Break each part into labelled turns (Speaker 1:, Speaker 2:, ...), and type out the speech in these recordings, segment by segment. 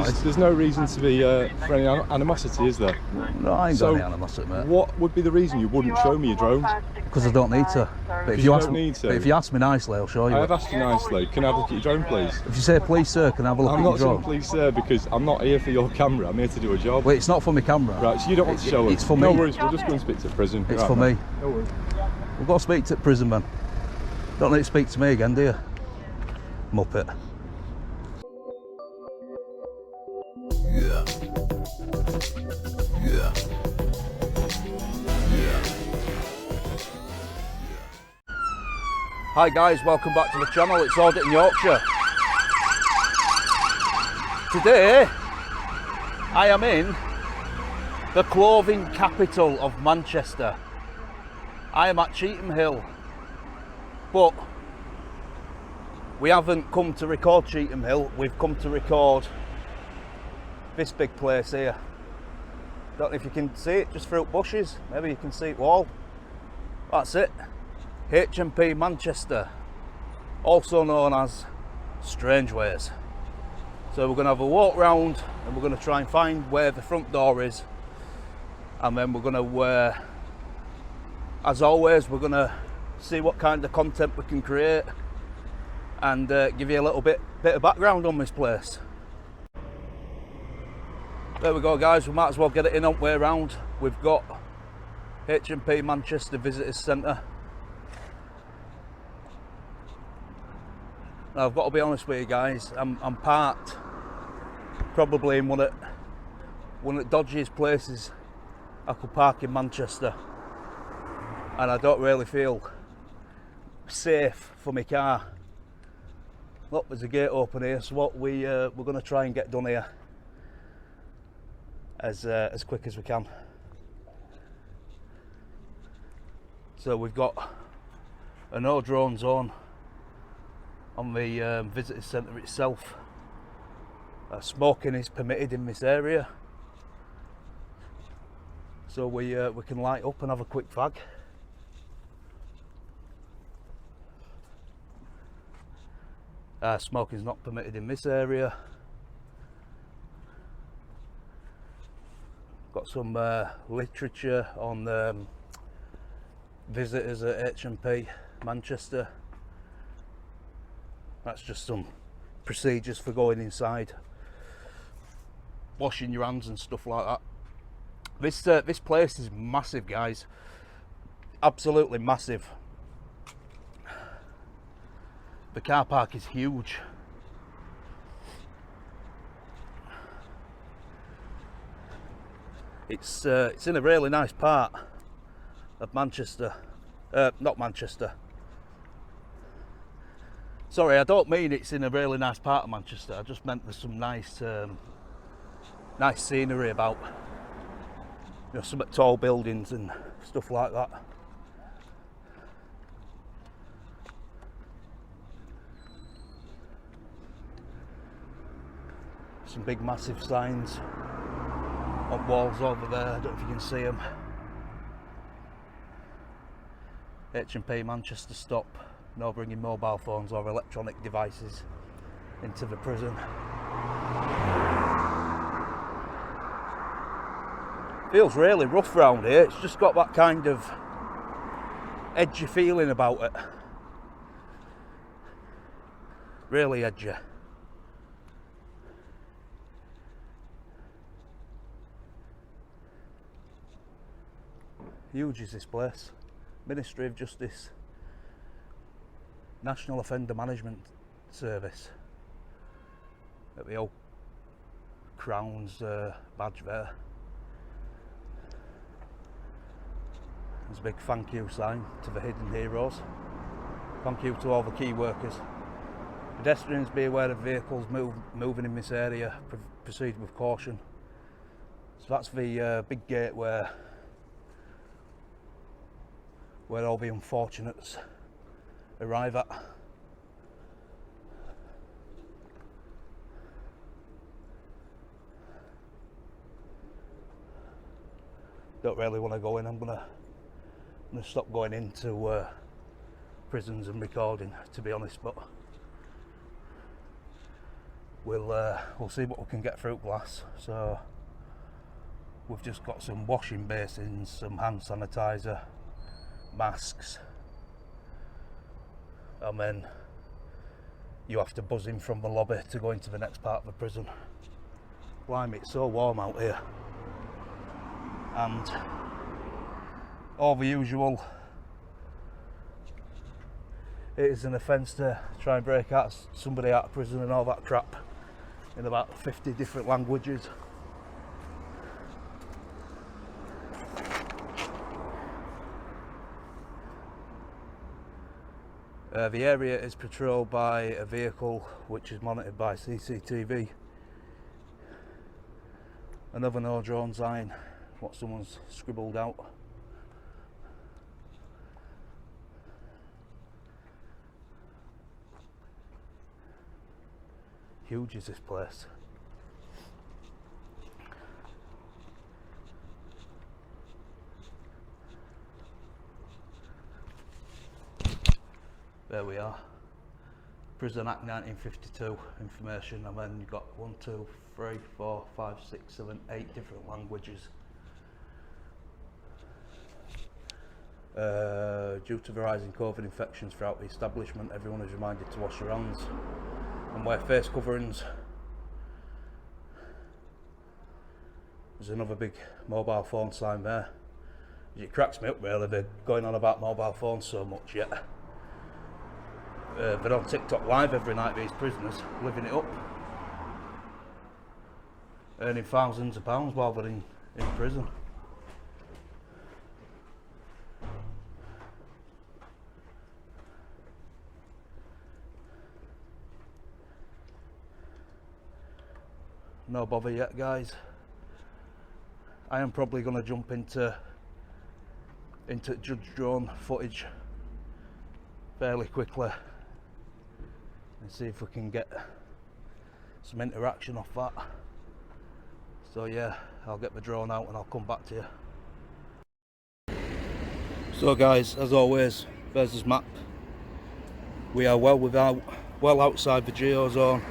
Speaker 1: There's no reason to be for any animosity, is there?
Speaker 2: No, I ain't got any animosity, mate.
Speaker 1: What would be the reason you wouldn't show me your drones?
Speaker 2: Because I don't need to. But if you ask me nicely, I'll show you.
Speaker 1: I have asked you nicely. Can I have a look at your drone, please?
Speaker 2: If you say, please sir, can I have a look at your drone?
Speaker 1: I'm not saying please sir because I'm not here for your camera. I'm here to do a job.
Speaker 2: Well, it's not for my camera.
Speaker 1: Right, so you don't want to show it?
Speaker 2: It's for me.
Speaker 1: No worries, we'll just go and speak to the prison.
Speaker 2: It's for me.
Speaker 1: No worries.
Speaker 2: We'll go speak to the prison, man. Don't need to speak to me again, do you? Muppet. Hi guys, welcome back to the channel. It's Auditing Yorkshire. Today I am in the clothing capital of Manchester. I am at Cheetham Hill, but we haven't come to record Cheetham Hill. We've come to record this big place here. Don't know if you can see it just through bushes. Maybe you can see it all. That's it. HMP Manchester, also known as Strangeways. So we're going to have a walk round and we're going to try and find where the front door is, and then we're going to, as always, we're going to see what kind of content we can create and give you a little bit of background on this place. There we go guys, we might as well get it in on the way around. We've got HMP Manchester Visitors Centre. Now, I've got to be honest with you guys, I'm parked probably in one of the dodgiest places I could park in Manchester, and I don't really feel safe for my car. Look, there's a gate open here, so what we're going to try and get done here as quick as we can. So we've got a no drone zone on the visitor centre itself. Smoking is permitted in this area, so we can light up and have a quick fag. Smoking is not permitted in this area. Got some literature on visitors at HMP Manchester. That's just some procedures for going inside, washing your hands and stuff like that. This place is massive, guys. Absolutely massive. The car park is huge. It's in a really nice part of Manchester. Not Manchester. Sorry, I don't mean it's in a really nice part of Manchester. I just meant there's some nice scenery about. You know, some tall buildings and stuff like that. Some big massive signs on walls over there. I don't know if you can see them. HMP Manchester stop. No bringing mobile phones or electronic devices into the prison. Feels really rough round here. It's just got that kind of edgy feeling about it. Really edgy. Huge is this place. Ministry of Justice, National Offender Management Service. At the old Crown's badge there. There's a big thank you sign to the hidden heroes. Thank you to all the key workers. Pedestrians, be aware of vehicles moving in this area. Proceed with caution. So that's the big gate where all the unfortunates arrive at. Don't really want to go in. I'm gonna stop going into prisons and recording, to be honest, but we'll see what we can get through glass. So we've just got some washing basins, some hand sanitizer, masks, and then you have to buzz in from the lobby to go into the next part of the prison. Blimey, it's so warm out here, and all the usual. It is an offence to try and break out somebody out of prison and all that crap in about 50 different languages. The area is patrolled by a vehicle which is monitored by CCTV. Another no drone sign, what someone's scribbled out. Huge is this place. There we are. Prison Act 1952 information, and then you've got 1, 2, 3, 4, 5, 6, 7, 8 different languages. Due to the rising COVID infections throughout the establishment, everyone is reminded to wash their hands and wear face coverings. There's another big mobile phone sign there. It cracks me up really, they're going on about mobile phones so much yet. They're on TikTok live every night, these prisoners, living it up. Earning thousands of pounds while they're in prison. No bother yet, guys. I am probably going to jump into judge drone footage fairly quickly and see if we can get some interaction off that. So yeah, I'll get the drone out and I'll come back to you. So guys, as always, there's this map. We are well outside the geo zone.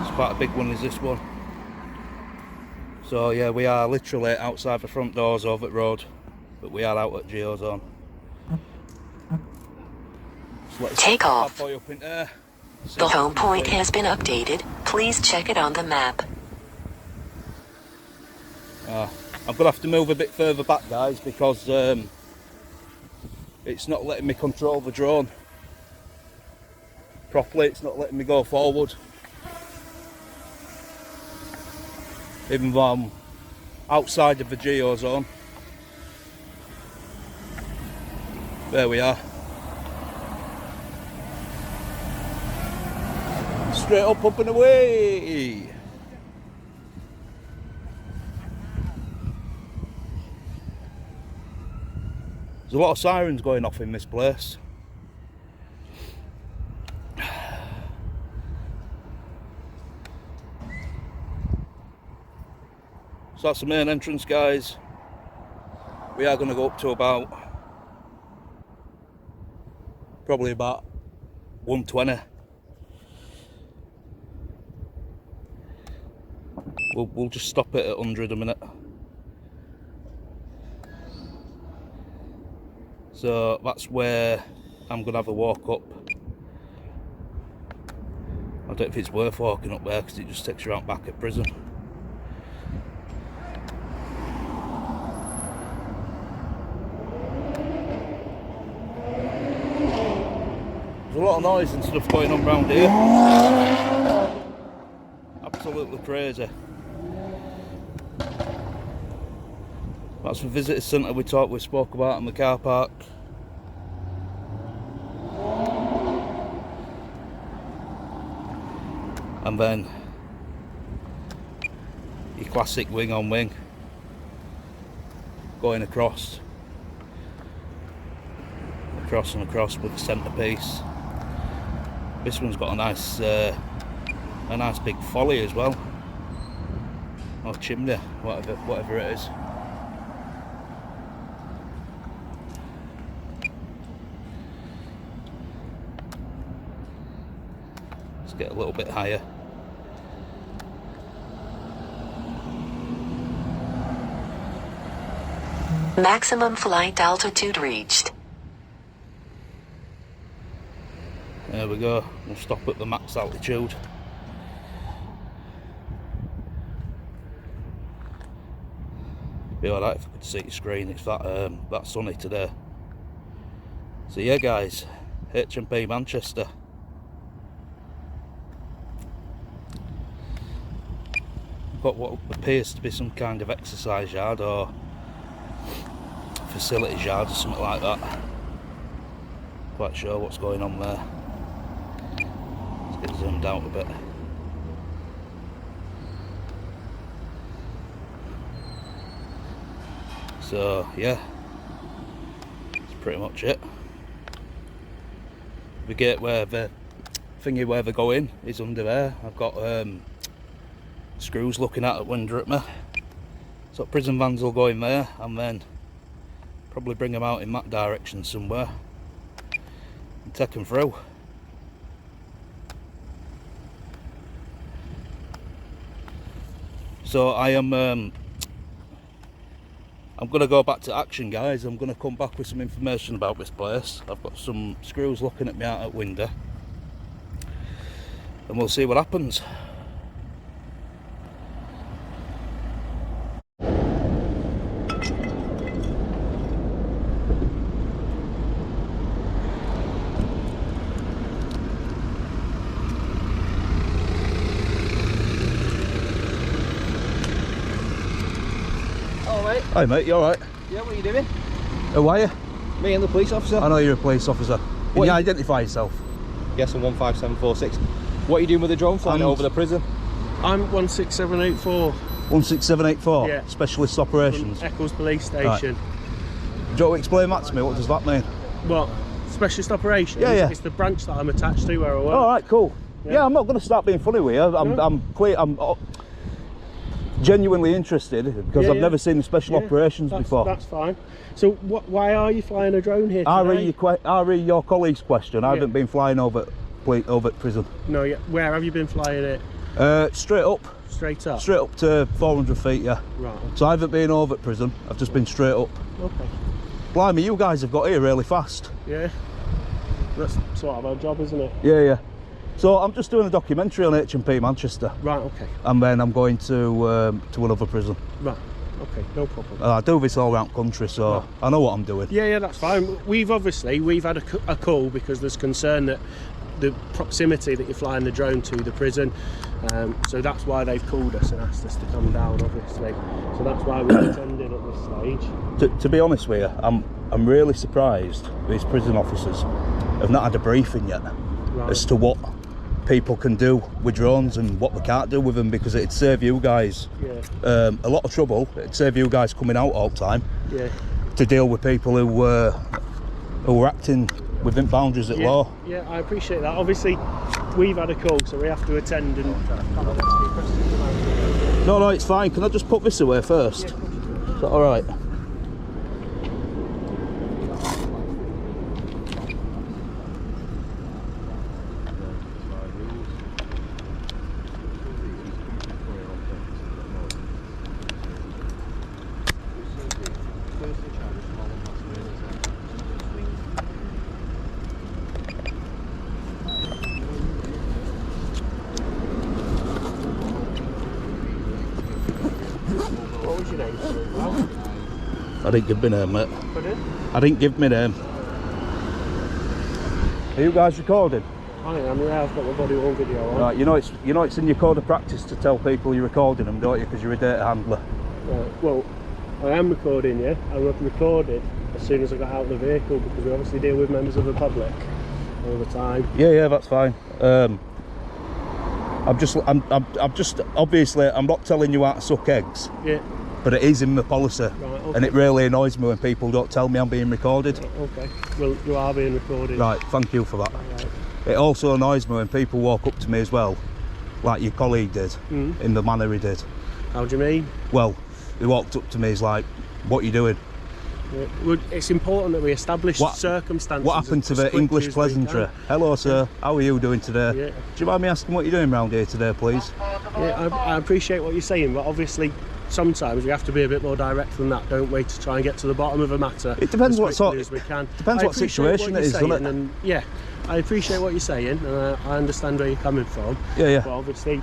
Speaker 2: It's quite a big one, is this one. So yeah, we are literally outside the front doors of the road, but we are out at geo zone. So
Speaker 3: take off.
Speaker 2: Up in there.
Speaker 3: The home point has been updated. Please check it on the map.
Speaker 2: I'm going to have to move a bit further back, guys, because it's not letting me control the drone properly. It's not letting me go forward. Even though I'm outside of the geo zone. There we are. Straight up and away. There's a lot of sirens going off in this place. So that's the main entrance, guys. We are going to go up to probably about 120. We'll just stop it at 100 a minute. So that's where I'm going to have a walk up. I don't know if it's worth walking up there because it just takes you out back at prison. There's a lot of noise and stuff going on around here. Absolutely crazy. That's the visitor centre we spoke about in the car park. And then your classic wing on wing going across and across with the centrepiece. This one's got a nice big folly as well, or chimney, whatever it is. It's get a little bit higher.
Speaker 3: Maximum flight altitude reached.
Speaker 2: There we go. We'll stop at the max altitude. Be alright if I could see the screen. It's that sunny today. So yeah, guys, HMP Manchester. We've got what appears to be some kind of exercise yard or facilities yard or something like that. Quite sure what's going on there. Let's get zoomed out a bit. So yeah, that's pretty much it. The gate where the thingy where they go in is under there. I've got screws looking at window at me. So prison vans will go in there and then probably bring them out in that direction somewhere and take them through. So I'm going to go back to action, guys. I'm going to come back with some information about this place. I've got some screws looking at me out at window and we'll see what happens.
Speaker 4: Mate.
Speaker 2: Hi mate, you alright?
Speaker 4: Yeah, what are you doing?
Speaker 2: Who are you?
Speaker 4: Me and the police officer.
Speaker 2: I know you're a police officer. Can you identify yourself?
Speaker 4: Yes, I'm 15746. What are you doing with the drone flying over the prison?
Speaker 5: I'm 16784.
Speaker 2: 16784?
Speaker 5: Yeah.
Speaker 2: Specialist Operations?
Speaker 5: From Eccles Police Station.
Speaker 2: Right. Do you want to explain that to me? What does that mean?
Speaker 5: What? Specialist Operations?
Speaker 2: Yeah, yeah.
Speaker 5: It's the branch that I'm attached to where I work.
Speaker 2: Alright, cool.
Speaker 5: Yeah.
Speaker 2: Yeah, I'm not going to start being funny with you. I'm genuinely interested because
Speaker 5: Yeah,
Speaker 2: I've
Speaker 5: yeah.
Speaker 2: never seen the Special Operations before.
Speaker 5: That's fine. So why are you flying a drone here today?
Speaker 2: I read your colleague's question. I
Speaker 5: Yeah.
Speaker 2: haven't been flying over at prison.
Speaker 5: No, yeah. Where have you been flying it?
Speaker 2: Straight up.
Speaker 5: Straight up?
Speaker 2: Straight up to 400 feet, yeah.
Speaker 5: Right.
Speaker 2: So I haven't been over at prison. I've just been straight up.
Speaker 5: Okay.
Speaker 2: Blimey, you guys have got here really fast.
Speaker 5: Yeah. That's sort of our job, isn't it?
Speaker 2: Yeah, yeah. So I'm just doing a documentary on HMP Manchester.
Speaker 5: Right, okay.
Speaker 2: And then I'm going to another prison.
Speaker 5: Right. Okay, no problem.
Speaker 2: I do this all around country, so I know what I'm doing.
Speaker 5: Yeah, that's fine. We've had a call because there's concern that the proximity that you're flying the drone to the prison, so that's why they've called us and asked us to come down, obviously. So that's why we're attending at this stage.
Speaker 2: To be honest with you, I'm really surprised these prison officers have not had a briefing yet as to what people can do with drones and what they can't do with them, because it'd save you guys a lot of trouble. It'd save you guys coming out all the time to deal with people who were acting within boundaries of law. Yeah,
Speaker 5: I appreciate that. Obviously, we've had a call, so we have to attend and
Speaker 2: No, it's fine. Can I just put this away first? Is that all right?
Speaker 5: What was your name?
Speaker 2: I didn't give my name, mate.
Speaker 5: Pardon?
Speaker 2: I didn't give my name. Are you guys recording?
Speaker 5: I am, yeah, I've got my body worn video on.
Speaker 2: Right, you know it's in your code of practice to tell people you're recording them, don't you? Because you're a data handler.
Speaker 5: Right, well, I am recording you. I recorded as soon as I got out of the vehicle because we obviously deal with members of the public all the time.
Speaker 2: Yeah, that's fine. I'm just obviously I'm not telling you how to suck eggs.
Speaker 5: Yeah.
Speaker 2: But it is in the policy,
Speaker 5: Right, okay.
Speaker 2: and it really annoys me when people don't tell me I'm being recorded.
Speaker 5: Okay, well, you are being recorded.
Speaker 2: Right, thank you for that.
Speaker 5: Right.
Speaker 2: It also annoys me when people walk up to me as well, like your colleague did, in the manner he did.
Speaker 5: How do you mean?
Speaker 2: Well, he walked up to me, he's like, what are you doing?
Speaker 5: It's important that we establish circumstances.
Speaker 4: What happened to
Speaker 5: as
Speaker 4: the
Speaker 5: quickly
Speaker 4: English
Speaker 5: as we
Speaker 4: pleasantry?
Speaker 5: can.
Speaker 4: Hello, sir. How are you doing today?
Speaker 5: Yeah.
Speaker 4: Do you mind me asking what you're doing around here today, please?
Speaker 5: Yeah, I appreciate what you're saying, but obviously sometimes we have to be a bit more direct than that, don't we, to try and get to the bottom of a matter.
Speaker 4: It depends
Speaker 5: as
Speaker 4: what sort.
Speaker 5: quickly as we can.
Speaker 4: Depends what situation it is, doesn't it?
Speaker 5: And yeah, I appreciate what you're saying, and I understand where you're coming from.
Speaker 4: Yeah, yeah.
Speaker 5: But obviously,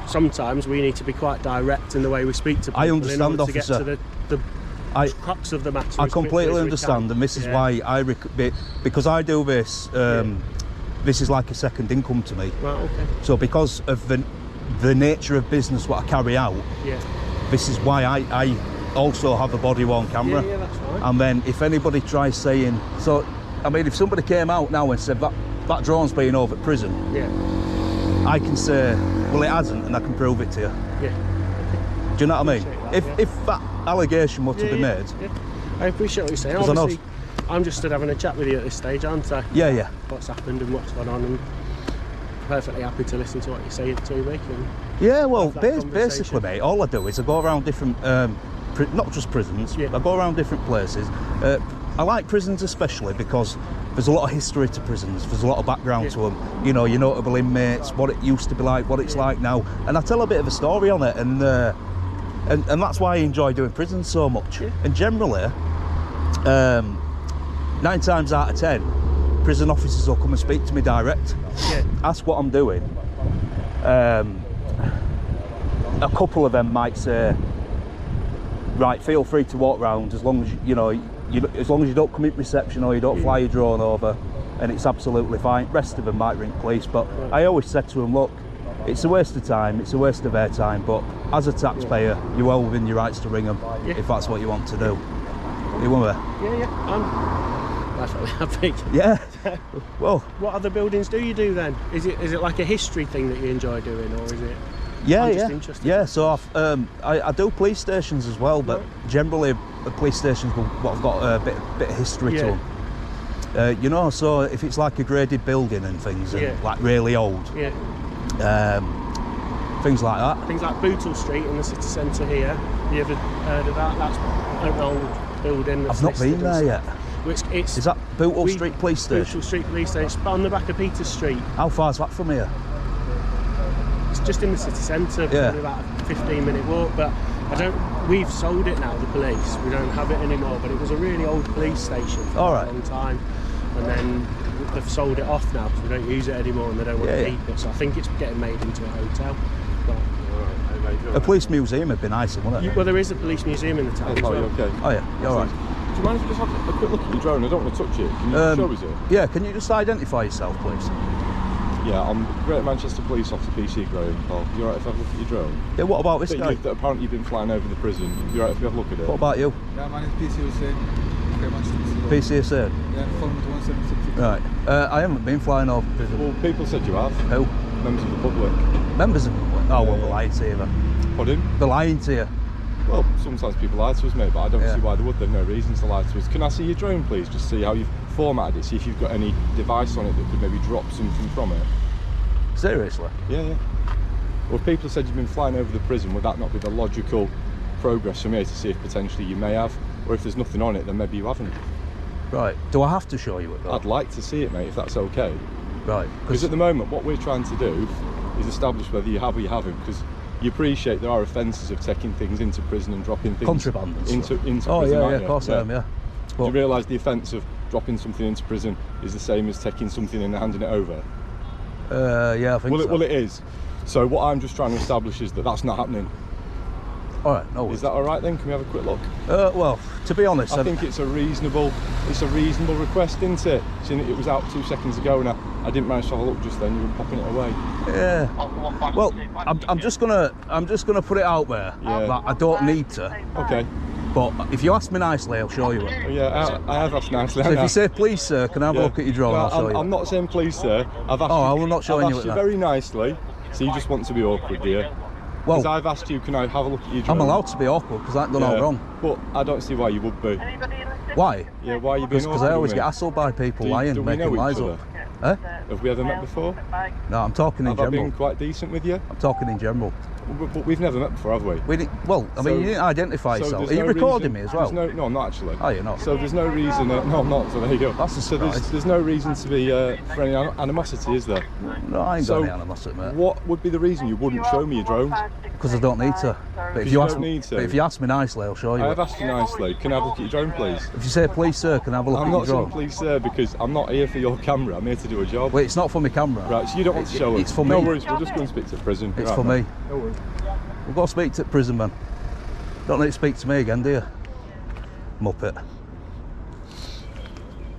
Speaker 5: sometimes we need to be quite direct in the way we speak to people.
Speaker 4: I understand,
Speaker 5: in order
Speaker 4: officer.
Speaker 5: To get to the crux of the matter.
Speaker 4: I
Speaker 5: as
Speaker 4: completely
Speaker 5: quickly as we
Speaker 4: understand,
Speaker 5: can.
Speaker 4: and this is why because I do this. This is like a second income to me.
Speaker 5: Right. Okay.
Speaker 4: So because of the nature of business what I carry out,
Speaker 5: Yeah.
Speaker 4: this is why I also have a body worn camera.
Speaker 5: Yeah, that's fine.
Speaker 4: And then if anybody tries saying, so I mean, if somebody came out now and said that drone's been over at prison,
Speaker 5: Yeah.
Speaker 4: I can say, well, it hasn't, and I can prove it to you.
Speaker 5: Yeah.
Speaker 4: Do you know what I mean?
Speaker 5: Appreciate that,
Speaker 4: If that allegation were to be made,
Speaker 5: Yeah. I appreciate what you're saying.
Speaker 4: 'Cause I know-
Speaker 5: Obviously, I'm just stood having a chat with you at this stage, aren't I?
Speaker 4: yeah,
Speaker 5: What's happened and what's gone on, and perfectly happy to listen to what you're saying to me. And
Speaker 4: yeah. Well,
Speaker 5: have that
Speaker 4: basically, mate, all I do is I go around different, not just prisons.
Speaker 5: Yeah.
Speaker 4: I go around different places. I like prisons especially because there's a lot of history to prisons. There's a lot of background to them. You know, your notable inmates, what it used to be like, what it's like now, and I tell a bit of a story on it, and that's why I enjoy doing prisons so much.
Speaker 5: Yeah.
Speaker 4: And generally, 9 times out of 10, prison officers will come and speak to me direct.
Speaker 5: Yeah.
Speaker 4: Ask what I'm doing. A couple of them might say, right, feel free to walk round as long as as long as you don't commit reception or you don't fly your drone over, and it's absolutely fine. Rest of them might ring police, but I always said to them, look, it's a waste of time, it's a waste of their time, but as a taxpayer, you're well within your rights to ring them if that's what you want to do. You want me?
Speaker 5: Yeah. I'm perfectly happy.
Speaker 4: Yeah. Well,
Speaker 5: What other buildings do you do then? Is it like a history thing that you enjoy doing, or is it?
Speaker 4: yeah,
Speaker 5: I'm just
Speaker 4: yeah,
Speaker 5: interested.
Speaker 4: yeah. So I do police stations as well, but generally the police stations will have got a bit of history to them. So if it's like a graded building and things, and like really old,
Speaker 5: Yeah.
Speaker 4: things like that.
Speaker 5: Things like Bootle Street in the city centre here. Have you ever heard of that? That's an old building. That's
Speaker 4: I've not been
Speaker 5: listed
Speaker 4: there
Speaker 5: and
Speaker 4: yet.
Speaker 5: stuff. It's
Speaker 4: Is that Bootle Street Police Station?
Speaker 5: Bootle Street Police Station. It's on the back of Peter Street.
Speaker 4: How far's that from here?
Speaker 5: It's just in the city centre,
Speaker 4: Yeah.
Speaker 5: probably about a 15-minute walk. But we've sold it now, the police. We don't have it anymore. But it was a really old police station for
Speaker 4: All
Speaker 5: a
Speaker 4: right.
Speaker 5: long time, and then they've sold it off now because we don't use it anymore, and they don't want to keep it. So I think it's getting made into a hotel. But,
Speaker 4: A police museum would be nice, wouldn't it?
Speaker 5: well, there is a police museum in the town as
Speaker 1: Oh,
Speaker 5: well.
Speaker 1: you okay?
Speaker 4: Oh yeah, you're all right.
Speaker 1: Do you mind if I just have a quick look at your drone? I don't want to touch it. Can you show us it?
Speaker 4: Yeah, can you just identify yourself, please?
Speaker 1: Yeah, I'm Greater Manchester Police Officer P.C. Graham. Paul. You alright if I have a look at your drone?
Speaker 4: Yeah, what about this
Speaker 1: That
Speaker 4: guy?
Speaker 1: that apparently you've been flying over the prison. You alright if we have a look at it?
Speaker 4: What about you?
Speaker 6: Yeah, my name's PC Hussain. Very much
Speaker 4: PCSA?
Speaker 6: Yeah, phone with 176.
Speaker 4: Right. I haven't been flying over prison.
Speaker 1: Well, people said you have.
Speaker 4: Who?
Speaker 1: Members of the public.
Speaker 4: Members of... Oh, well, they're lying to you then.
Speaker 1: Pardon?
Speaker 4: They're lying to you.
Speaker 1: Well, sometimes people lie to us, mate, but I don't
Speaker 4: Yeah.
Speaker 1: see why they would. They've no reason to lie to us. Can I see your drone, please? Just see how you've formatted it. See if you've got any device on it that could maybe drop something from it.
Speaker 4: Seriously?
Speaker 1: Yeah, yeah. Well, if people said you've been flying over the prison, would that not be the logical progress for me to see if potentially you may have? Or if there's nothing on it, then maybe you haven't.
Speaker 4: Right. Do I have to show you it though?
Speaker 1: I'd like to see it, mate, if that's okay.
Speaker 4: Right.
Speaker 1: Because at the moment, what we're trying to do is establish whether you have or you haven't, because you appreciate there are offences of taking things into prison and dropping things
Speaker 4: Contraband and
Speaker 1: into
Speaker 4: stuff.
Speaker 1: prison.
Speaker 4: Oh yeah,
Speaker 1: aren't
Speaker 4: yeah,
Speaker 1: you?
Speaker 4: of course I am, yeah.
Speaker 1: Do you realise the offence of dropping something into prison is the same as taking something and handing it over?
Speaker 4: Yeah, I think so.
Speaker 1: Well, it is. So what I'm just trying to establish is that that's not happening.
Speaker 4: All right, no worries.
Speaker 1: Is that all right then? Can we have a quick look?
Speaker 4: Well, to be honest,
Speaker 1: I think it's a reasonable request, isn't it? Seeing that it was out 2 seconds ago and I didn't manage to have a look just then. You were popping it away.
Speaker 4: Yeah. Well, I'm just gonna put it out there
Speaker 1: Yeah.
Speaker 4: that I don't need to.
Speaker 1: Okay.
Speaker 4: But if you ask me nicely, I'll show you it.
Speaker 1: Oh, yeah, I have asked nicely.
Speaker 4: So if
Speaker 1: haven't I?
Speaker 4: you say, please, sir, can I have a look at your drone?
Speaker 1: Well,
Speaker 4: I'll show you.
Speaker 1: I'm not saying please, sir. I've asked
Speaker 4: I
Speaker 1: you,
Speaker 4: will not show
Speaker 1: I've
Speaker 4: you
Speaker 1: asked
Speaker 4: it
Speaker 1: you
Speaker 4: then.
Speaker 1: very nicely. So you just want to be awkward, do you? Because
Speaker 4: Well,
Speaker 1: I've asked you, can I have a look at your drone?
Speaker 4: I'm allowed to be awkward because I ain't done all wrong.
Speaker 1: But I don't see why you would be.
Speaker 4: Why?
Speaker 1: Yeah, why are you being
Speaker 4: Because I
Speaker 1: awkward
Speaker 4: always
Speaker 1: with
Speaker 4: get
Speaker 1: me?
Speaker 4: hassled by people
Speaker 1: Do
Speaker 4: lying,
Speaker 1: we
Speaker 4: making
Speaker 1: know
Speaker 4: lies
Speaker 1: each
Speaker 4: up. Eh?
Speaker 1: Have we ever met before?
Speaker 4: No, I'm talking in
Speaker 1: Have I
Speaker 4: general.
Speaker 1: been quite decent with you?
Speaker 4: I'm talking in general.
Speaker 1: But we've never met before, have we?
Speaker 4: Well, I mean, you didn't identify
Speaker 1: so
Speaker 4: yourself.
Speaker 1: there's
Speaker 4: Are you
Speaker 1: no
Speaker 4: recording
Speaker 1: reason-
Speaker 4: me as well?
Speaker 1: No, I'm not actually.
Speaker 4: Oh, you're not?
Speaker 1: So there's no reason. No, I'm not. So there you go.
Speaker 4: That's a
Speaker 1: So
Speaker 4: surprise.
Speaker 1: there's no reason to be for any animosity, is there?
Speaker 4: No, I ain't
Speaker 1: So
Speaker 4: got any animosity, mate.
Speaker 1: what would be the reason you wouldn't show me your drone?
Speaker 4: Because I don't need to. But
Speaker 1: you don't need to.
Speaker 4: But if you ask me nicely, I'll show you.
Speaker 1: I
Speaker 4: it.
Speaker 1: have asked you nicely. Can I have a look at your drone, please?
Speaker 4: If you say, please, sir, can I have a look
Speaker 1: I'm
Speaker 4: at
Speaker 1: not
Speaker 4: your
Speaker 1: saying
Speaker 4: drone?
Speaker 1: please, sir, because I'm not here for your camera. I'm here to do a job.
Speaker 4: Wait, it's not for my camera.
Speaker 1: Right, so you don't want to show us.
Speaker 4: It's for
Speaker 1: No
Speaker 4: me.
Speaker 1: worries. We'll just go and speak to the prison.
Speaker 4: It's
Speaker 1: Right,
Speaker 4: for
Speaker 1: mate.
Speaker 4: me.
Speaker 1: No worries.
Speaker 4: We've got to speak to the prison man. Don't need to speak to me again, do you? Muppet.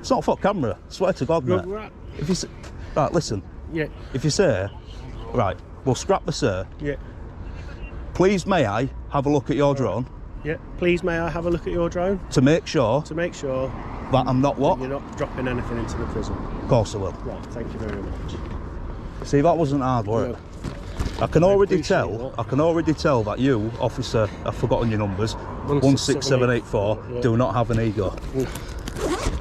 Speaker 4: It's not for camera. I swear to God, mate.
Speaker 5: Right.
Speaker 4: If you say, right, listen.
Speaker 5: Yeah.
Speaker 4: If you say, right, we'll scrap the sir.
Speaker 5: Yeah.
Speaker 4: Please, may I have a look at your drone
Speaker 5: Yeah. Please, may I have a look at your drone
Speaker 4: to make sure
Speaker 5: to make sure
Speaker 4: that I'm not what?
Speaker 5: you're not dropping anything into the prison?
Speaker 4: Of course I will.
Speaker 5: Right. Thank you very much.
Speaker 4: See, that wasn't hard work.
Speaker 5: No.
Speaker 4: I can already
Speaker 5: appreciate
Speaker 4: tell.
Speaker 5: that.
Speaker 4: I can already tell that you, officer, I've forgotten your numbers. 16784.
Speaker 5: Yeah.
Speaker 4: Do not have an ego.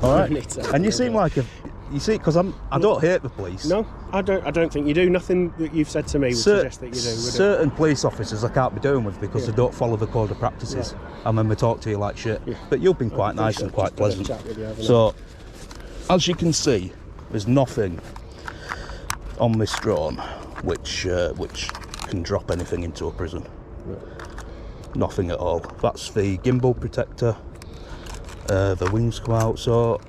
Speaker 4: All right.
Speaker 5: need to have
Speaker 4: And you
Speaker 5: an
Speaker 4: seem
Speaker 5: ego.
Speaker 4: like a. You see, because I don't hate the police.
Speaker 5: No, I don't think you do. Nothing that you've said to me would suggest that you do. Would it?
Speaker 4: Certain police officers I can't be doing with because they don't follow the code of practices, and then they talk to you like shit.
Speaker 5: Yeah.
Speaker 4: But you've been quite nice and quite pleasant. So, as you can see, there's nothing on this drone which can drop anything into a prison. Nothing at all. That's the gimbal protector. The wings come out. So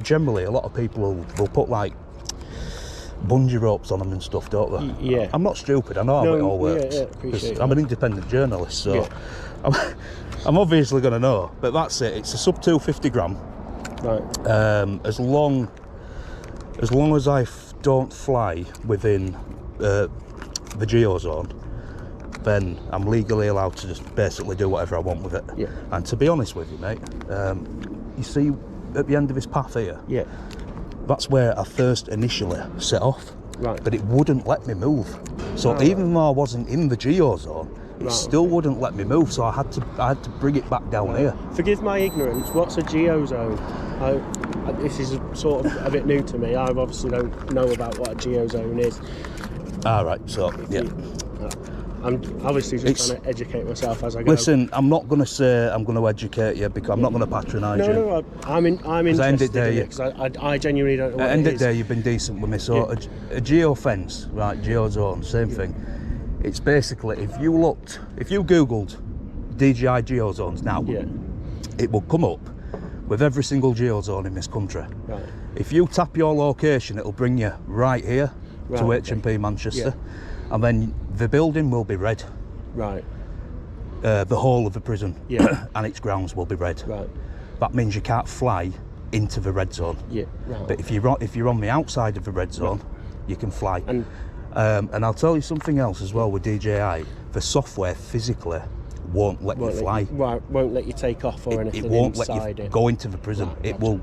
Speaker 4: generally, a lot of people will put like bungee ropes on them and stuff, don't they?
Speaker 5: Yeah.
Speaker 4: I'm not stupid. I know how
Speaker 5: No,
Speaker 4: it all
Speaker 5: yeah,
Speaker 4: works.
Speaker 5: yeah, appreciate
Speaker 4: 'Cause I'm an independent journalist, so
Speaker 5: Yeah.
Speaker 4: I'm obviously going to know. But that's it. It's a sub 250 gram.
Speaker 5: Right.
Speaker 4: As long as I don't fly within the geo zone, then I'm legally allowed to just basically do whatever I want with it.
Speaker 5: Yeah.
Speaker 4: And to be honest with you, mate, you see at the end of this path here,
Speaker 5: Yeah.
Speaker 4: that's where I first initially set off.
Speaker 5: Right.
Speaker 4: But it wouldn't let me move. So even though I wasn't in the geo zone, it
Speaker 5: Right,
Speaker 4: still wouldn't let me move. So I had to bring it back down here.
Speaker 5: Forgive my ignorance. What's a geozone? This is sort of a bit new to me. I obviously don't know about what a geozone is.
Speaker 4: All right. So yeah.
Speaker 5: I'm obviously just
Speaker 4: It's-
Speaker 5: trying to educate myself as I go.
Speaker 4: Listen, I'm not going to say I'm going to educate you because I'm not going to patronise you.
Speaker 5: No, I'm interested
Speaker 4: end of the day,
Speaker 5: in it because I genuinely don't know
Speaker 4: At
Speaker 5: what
Speaker 4: the end
Speaker 5: it
Speaker 4: of the
Speaker 5: is.
Speaker 4: day, you've been decent with me. So
Speaker 5: Yeah.
Speaker 4: a geo fence, right? Geo zone, same thing. It's basically if you googled DJI geo zones now,
Speaker 5: Yeah.
Speaker 4: it will come up with every single geo zone in this country.
Speaker 5: Right.
Speaker 4: If you tap your location, it'll bring you right here to
Speaker 5: Right,
Speaker 4: HMP Manchester, and then the building will be red.
Speaker 5: Right.
Speaker 4: The whole of the prison
Speaker 5: Yeah.
Speaker 4: and its grounds will be red.
Speaker 5: Right.
Speaker 4: That means you can't fly into the red zone.
Speaker 5: Yeah. Right.
Speaker 4: But if you're on the outside of the red zone, you can fly.
Speaker 5: And
Speaker 4: And I'll tell you something else as well with DJI. The software physically won't let you fly.
Speaker 5: Won't let you take off or anything
Speaker 4: It won't let
Speaker 5: inside
Speaker 4: you
Speaker 5: it.
Speaker 4: go into the prison.
Speaker 5: Right,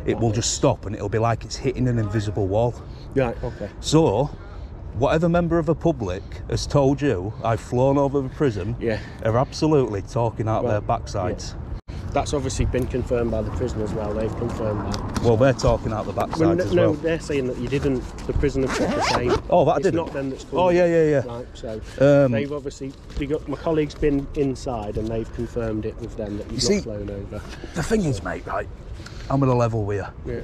Speaker 4: It will just stop and it'll be like it's hitting an invisible wall.
Speaker 5: Right. Okay.
Speaker 4: So, whatever member of the public has told you I've flown over the prison
Speaker 5: Yeah.
Speaker 4: are absolutely talking out their
Speaker 5: Right,
Speaker 4: backsides.
Speaker 5: That's obviously been confirmed by the prison as well. They've confirmed that.
Speaker 4: Well, they're talking out the backsides as well.
Speaker 5: They're saying that you didn't. The prison have said the same.
Speaker 4: Oh, that
Speaker 5: it's
Speaker 4: didn't?
Speaker 5: not them that's called.
Speaker 4: Oh, yeah.
Speaker 5: Right. So they've obviously. My colleague's been inside and they've confirmed it with them that you've
Speaker 4: see-
Speaker 5: not flown over.
Speaker 4: The thing is, mate, right, I'm at a level with you.
Speaker 5: Yeah.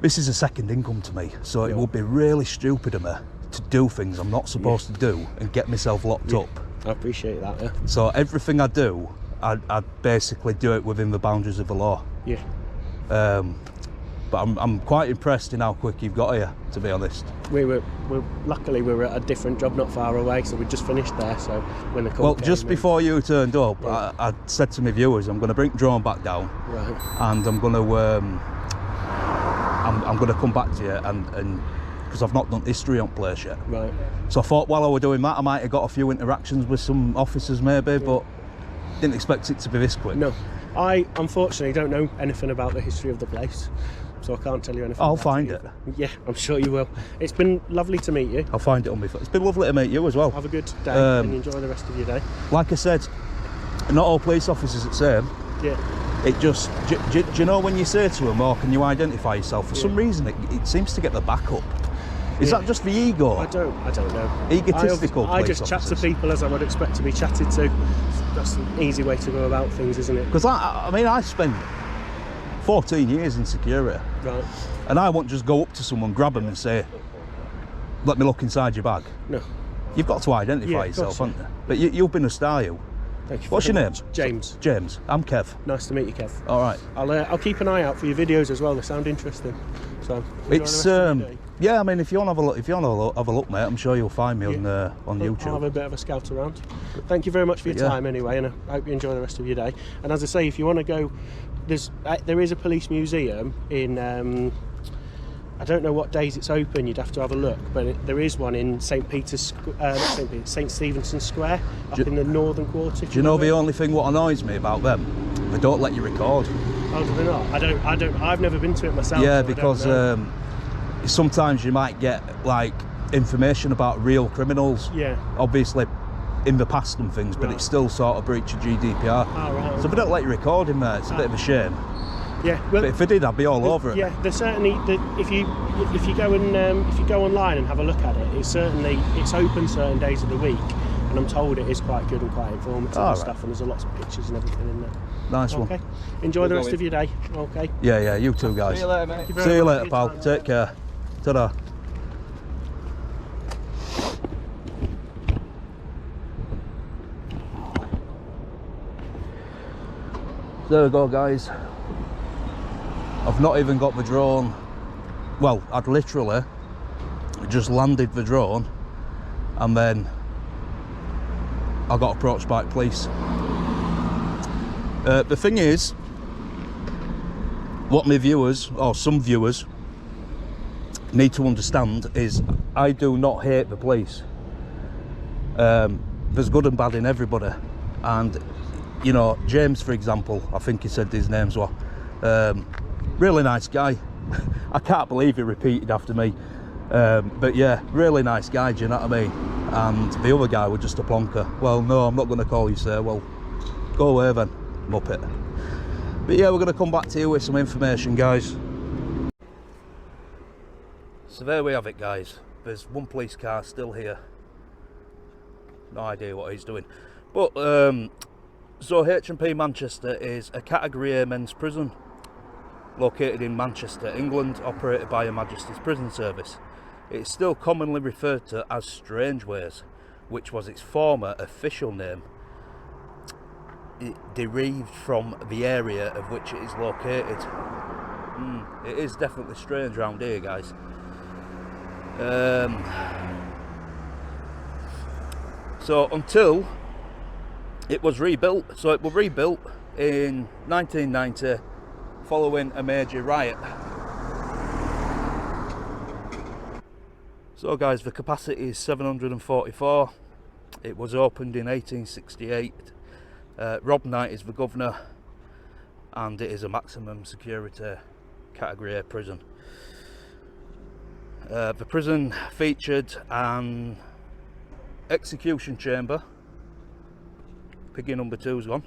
Speaker 4: This is a second income to me, so it would be really stupid of me to do things I'm not supposed to do and get myself locked up.
Speaker 5: I appreciate that. Yeah.
Speaker 4: So everything I do, I basically do it within the boundaries of the law.
Speaker 5: Yeah.
Speaker 4: But I'm quite impressed in how quick you've got here, to be honest.
Speaker 5: Luckily we were at a different job not far away, so we just finished there. So when the call
Speaker 4: Well,
Speaker 5: came
Speaker 4: just
Speaker 5: in-
Speaker 4: before you turned up, I said to my viewers, I'm going to bring drone back down,
Speaker 5: Right.
Speaker 4: and I'm going to come back to you and because I've not done history on place yet.
Speaker 5: Right.
Speaker 4: So I thought while I were doing that, I might have got a few interactions with some officers maybe, but didn't expect it to be this quick.
Speaker 5: No, I unfortunately don't know anything about the history of the place, so I can't tell you anything.
Speaker 4: I'll
Speaker 5: about
Speaker 4: find
Speaker 5: either.
Speaker 4: it.
Speaker 5: Yeah, I'm sure you will. It's been lovely to meet you.
Speaker 4: I'll find it on my phone. It's been lovely to meet you as well.
Speaker 5: Have a good day and enjoy the rest of your day.
Speaker 4: Like I said, not all police officers are the same.
Speaker 5: Yeah.
Speaker 4: it just, do you know when you say to them, oh, can you identify yourself? For some reason, it seems to get the back up. Is that just the ego?
Speaker 5: I don't know.
Speaker 4: Egotistical
Speaker 5: I just
Speaker 4: police
Speaker 5: chat to
Speaker 4: officers.
Speaker 5: people as I would expect to be chatted to. That's an easy way to go about things, isn't it?
Speaker 4: Because I mean, I spent 14 years in security,
Speaker 5: Right.
Speaker 4: and I won't just go up to someone, grab them and say, let me look inside your bag.
Speaker 5: No.
Speaker 4: You've got to identify
Speaker 5: Yeah, of
Speaker 4: yourself,
Speaker 5: course,
Speaker 4: haven't you? But you've been a star, you.
Speaker 5: Thank you.
Speaker 4: What's your
Speaker 5: very
Speaker 4: name?
Speaker 5: much. James.
Speaker 4: James. I'm Kev.
Speaker 5: Nice to meet you, Kev.
Speaker 4: All right.
Speaker 5: I'll keep an eye out for your videos as well. They sound interesting. So enjoy
Speaker 4: It's
Speaker 5: the rest of your day.
Speaker 4: yeah. I mean, if you want to have a look, have a look, mate, I'm sure you'll find me on YouTube.
Speaker 5: I'll have a bit of a scout around. But thank you very much for your time anyway, and I hope you enjoy the rest of your day. And as I say, if you want to go, there is a police museum in. I don't know what days it's open. You'd have to have a look, but there is one in St. Stephenson Square, up in the northern quarter.
Speaker 4: Do you know the only thing what annoys me about them? They don't let you record.
Speaker 5: Oh, do they not? I don't. I've never been to it myself.
Speaker 4: Yeah,
Speaker 5: so
Speaker 4: because sometimes you might get like information about real criminals.
Speaker 5: Yeah.
Speaker 4: Obviously, in the past and things, but it's still sort of breach of GDPR.
Speaker 5: Oh, right.
Speaker 4: So if they don't let you record him, it's a bit of a shame.
Speaker 5: Yeah. Well,
Speaker 4: But if they did, I'd be all over it.
Speaker 5: Yeah, there's certainly if you go online and have a look at it, it's open certain days of the week, and I'm told it is quite good and quite informative and stuff, and there's lots of pictures and everything in there.
Speaker 4: Nice one.
Speaker 5: Okay. Enjoy the rest of your day. Okay.
Speaker 4: Yeah, you too, guys.
Speaker 1: See you later, mate.
Speaker 4: See you later, pal. Take care. Ta-da. There we go, guys. I've not even got the drone. Well, I'd literally just landed the drone and then I got approached by police. The thing is, what my viewers, or some viewers, need to understand is I do not hate the police. There's good and bad in everybody, and you know, James, for example, I think he said his name's what, really nice guy. I can't believe he repeated after me, but yeah, really nice guy, do you know what I mean? And the other guy was just a plonker. Well, no, I'm not going to call you sir. Well, go away then, muppet. But yeah, we're going to come back to you with some information, guys. So there we have it, guys. There's one police car still here. No idea what he's doing. But so HMP Manchester is a Category A men's prison located in Manchester, England, operated by Her Majesty's Prison Service. It is still commonly referred to as Strangeways, which was its former official name. It derived from the area of which it is located. It is definitely strange around here, guys. So until it was rebuilt, so it was rebuilt in 1990 following a major riot. So guys, the capacity is 744. It was opened in 1868. Rob Knight is the governor, and it is a maximum security Category A prison. The prison featured an execution chamber. Piggy number 2's gone.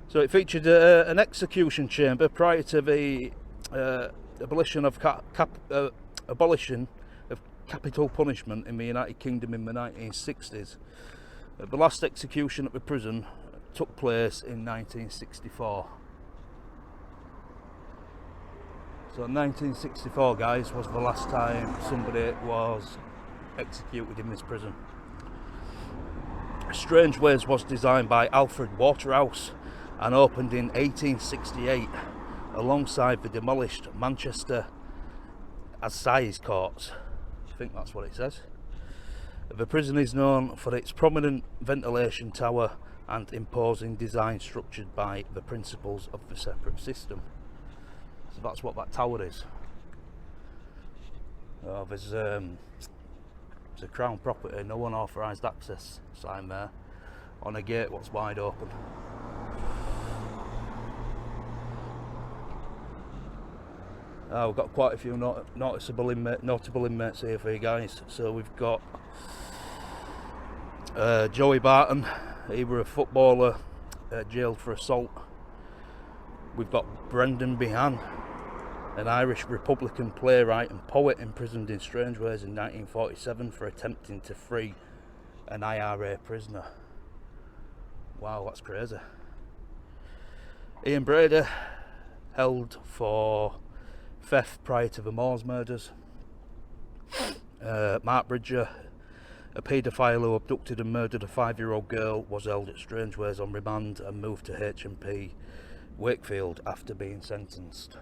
Speaker 4: So it featured an execution chamber prior to the abolition of capital punishment in the United Kingdom in the 1960s. The last execution at the prison took place in 1964. So 1964, guys, was the last time somebody was executed in this prison. Strangeways was designed by Alfred Waterhouse and opened in 1868 alongside the demolished Manchester Assize Courts. I think that's what it says. The prison is known for its prominent ventilation tower and imposing design structured by the principles of the separate system. So that's what that tower is. Oh, there's a Crown property, no unauthorised access sign there on a gate what's wide open. We've got quite a few notable inmates here for you guys. So we've got Joey Barton. He was a footballer, jailed for assault.
Speaker 2: we've got Brendan Behan, an Irish Republican playwright and poet imprisoned in Strangeways in 1947 for attempting to free an IRA prisoner. Wow, that's crazy. Ian Brady, held for theft prior to the Moors murders. Mark Bridger, a paedophile who abducted and murdered a 5-year-old girl, was held at Strangeways on remand and moved to HMP Wakefield after being sentenced.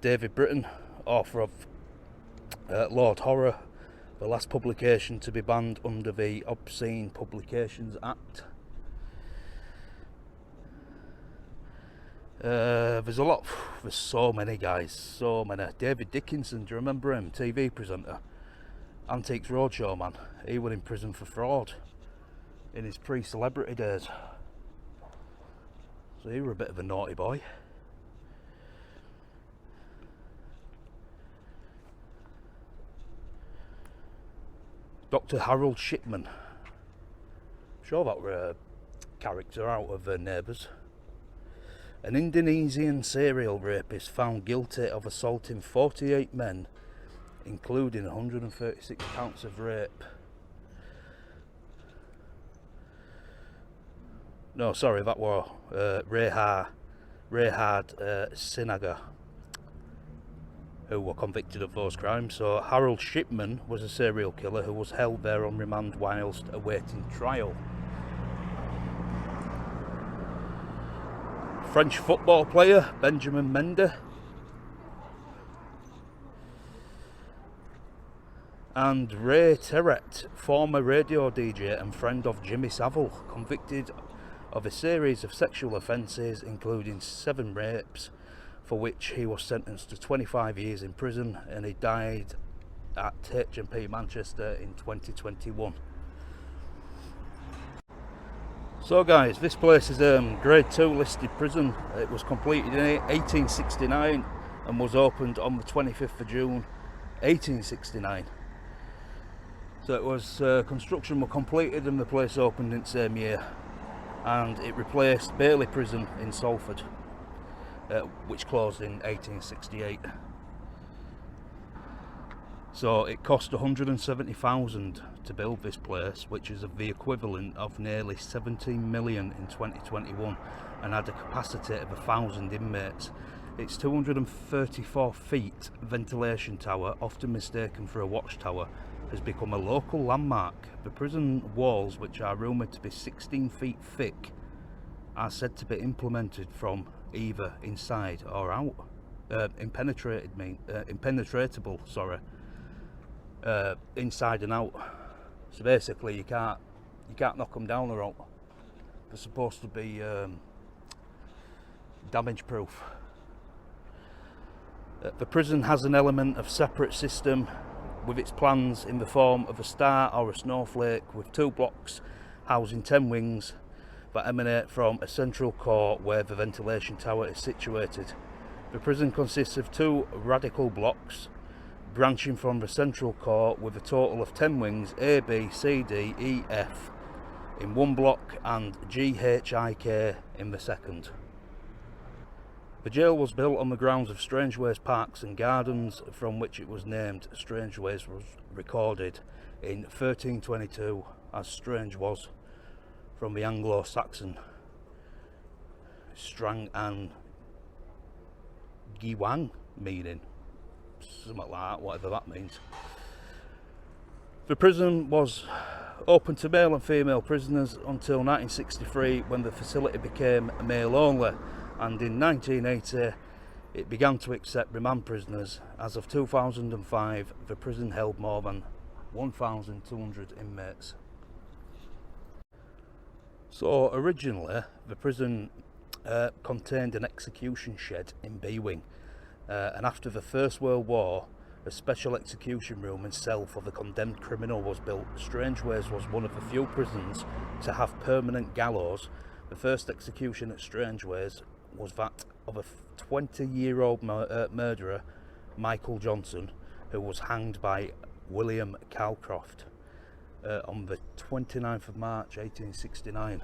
Speaker 2: David Britton, author of Lord Horror, the last publication to be banned under the Obscene Publications Act. There's so many guys, so many. David Dickinson, do you remember him? TV presenter, Antiques Roadshow man. He was in prison for fraud in his pre-celebrity days. So he was a bit of a naughty boy. Dr. Harold Shipman. I'm sure that were a character out of Neighbours. An Indonesian serial rapist found guilty of assaulting 48 men, including 136 counts of rape. No, sorry, that was Rehad Sinaga, who were convicted of those crimes. So Harold Shipman was a serial killer who was held there on remand whilst awaiting trial. French football player Benjamin Mendy and Ray Terrett, former radio DJ and friend of Jimmy Savile, convicted of a series of sexual offences including 7 rapes, for which he was sentenced to 25 years in prison, and he died at HMP Manchester in 2021. So guys, this place is grade 2 listed prison. It was completed in 1869 and was opened on the 25th of June 1869. So it was construction was completed and the place opened in the same year, and it replaced Bailey Prison in Salford, which closed in 1868. So it cost 170,000 to build this place, which is of the equivalent of nearly 17 million in 2021, and had a capacity of 1,000 inmates. Its 234 feet ventilation tower, often mistaken for a watchtower, has become a local landmark. The prison walls, which are rumoured to be 16 feet thick, are said to be implemented from either inside or out. Impenetrable, sorry. Inside and out. So basically you can't knock them down or out. They're supposed to be damage proof. The prison has an element of separate system, with its plans in the form of a star or a snowflake, with 2 blocks housing 10 wings that emanate from a central core where the ventilation tower is situated. The prison consists of 2 radical blocks branching from the central core, with a total of 10 wings, A, B, C, D, E, F in one block and G, H, I, K in the second. The jail was built on the grounds of Strangeways Parks and Gardens, from which it was named. Strangeways was recorded in 1322 as Strange was, from the Anglo-Saxon Strang and Giwang, meaning something like that, whatever that means. The prison was open to male and female prisoners until 1963, when the facility became male only, and in 1980 it began to accept remand prisoners. As of 2005, the prison held more than 1,200 inmates. So originally the prison contained an execution shed in B Wing, and after the First World War a special execution room and cell for the condemned criminal was built. Strangeways was one of the few prisons to have permanent gallows. The first execution at Strangeways was that of a 20-year-old murderer, Michael Johnson, who was hanged by William Calcroft on the 29th of March 1869.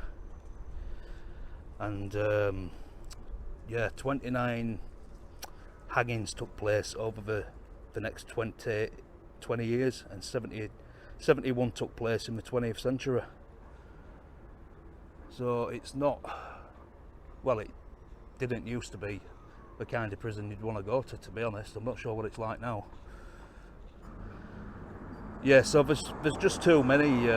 Speaker 4: and yeah, 29 hangings took place over the next 20 years, and 71 took place in the 20th century. So it's not, well, it didn't used to be the kind of prison you'd want to go to be honest. I'm not sure what it's like now. Yeah, so there's just too many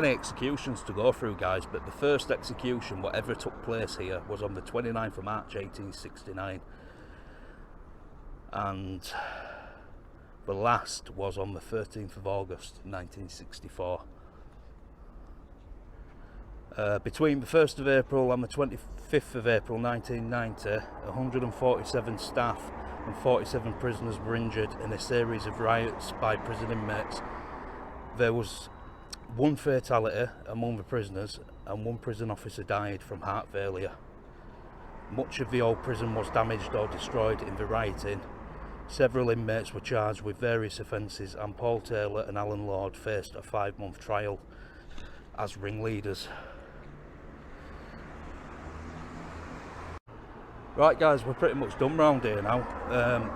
Speaker 4: executions to go through, guys. But the first execution whatever took place here was on the 29th of March 1869, and the last was on the 13th of August 1964. Between the 1st of April and the 25th of April 1990, 147 staff and 47 prisoners were injured in a series of riots by prison inmates. There was one fatality among the prisoners, and one prison officer died from heart failure. Much of the old prison was damaged or destroyed in the rioting. Several inmates were charged with various offences, and Paul Taylor and Alan Lord faced a 5-month trial as ringleaders. Right guys, we're pretty much done round here now.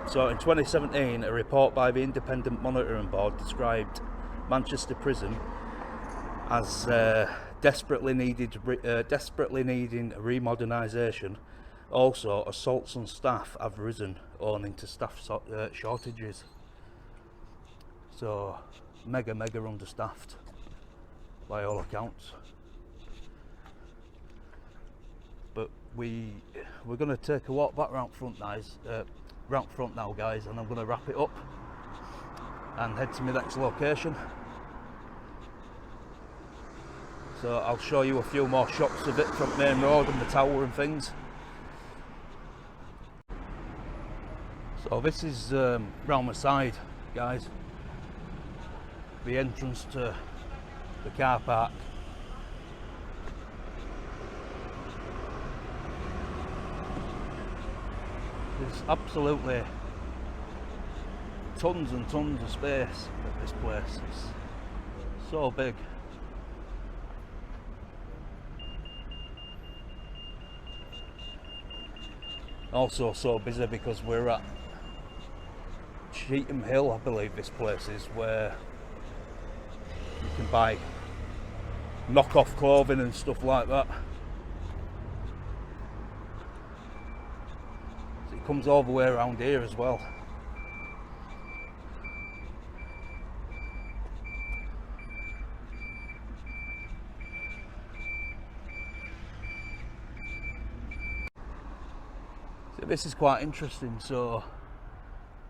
Speaker 4: So in 2017, a report by the Independent Monitoring Board described Manchester Prison as desperately needing remodernisation. Also, assaults on staff have risen, owing to staff shortages. So mega understaffed by all accounts. But we're going to take a walk back round front now, guys, and I'm going to wrap it up and head to my next location. So I'll show you a few more shots of it from Main Road and the tower and things. So this is round the side, guys, the entrance to the car park. There's absolutely tons and tons of space at this place. It's so big. Also so busy because we're at Cheetham Hill, I believe this place is, where you can buy knockoff clothing and stuff like that. So it comes all the way around here as well. So this is quite interesting. So